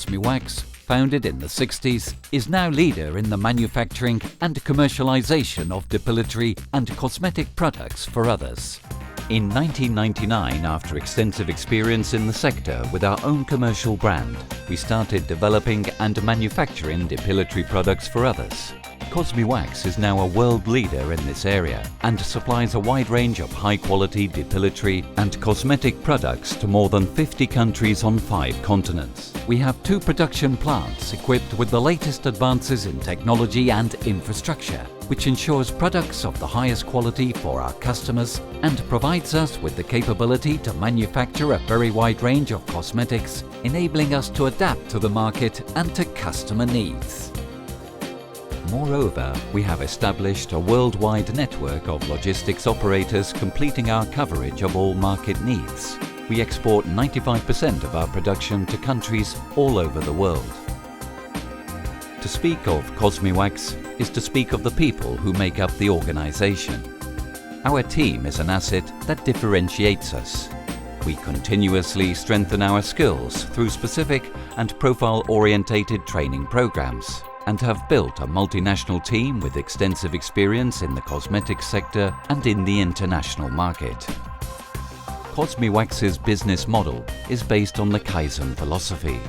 Cosmewax, founded in the 60s, is now leader in the manufacturing and commercialization of depilatory and cosmetic products for others. In 1999, after extensive experience in the sector with our own commercial brand, we started developing and manufacturing depilatory products for others. Cosmewax is now a world leader in this area and supplies a wide range of high-quality depilatory and cosmetic products to more than 50 countries on 5 continents. We have 2 production plants equipped with the latest advances in technology and infrastructure, which ensures products of the highest quality for our customers and provides us with the capability to manufacture a very wide range of cosmetics, enabling us to adapt to the market and to customer needs. Moreover, we have established a worldwide network of logistics operators completing our coverage of all market needs. We export 95% of our production to countries all over the world. To speak of Cosmewax is to speak of the people who make up the organization. Our team is an asset that differentiates us. We continuously strengthen our skills through specific and profile-orientated training programs, and have built a multinational team with extensive experience in the cosmetics sector and in the international market. Cosmewax's business model is based on the Kaizen philosophy.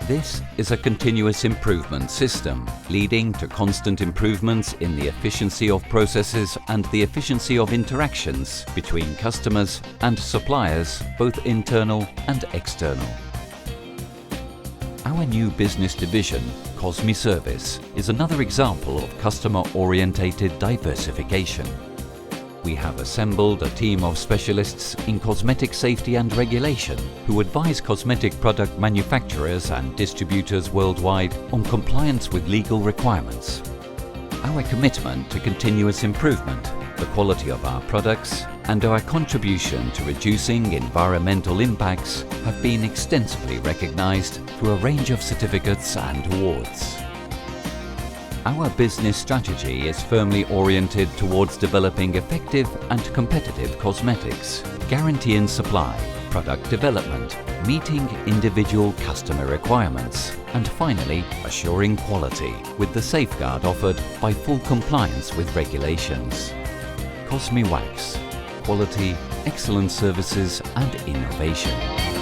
This is a continuous improvement system, leading to constant improvements in the efficiency of processes and the efficiency of interactions between customers and suppliers, both internal and external. Our new business division, Cosmeservice, is another example of customer-orientated diversification. We have assembled a team of specialists in cosmetic safety and regulation who advise cosmetic product manufacturers and distributors worldwide on compliance with legal requirements. Our commitment to continuous improvement, the quality of our products, and our contribution to reducing environmental impacts have been extensively recognized through a range of certificates and awards. Our business strategy is firmly oriented towards developing effective and competitive cosmetics, guaranteeing supply, product development, meeting individual customer requirements, and finally, assuring quality with the safeguard offered by full compliance with regulations. Cosmewax. Quality, excellent services and innovation.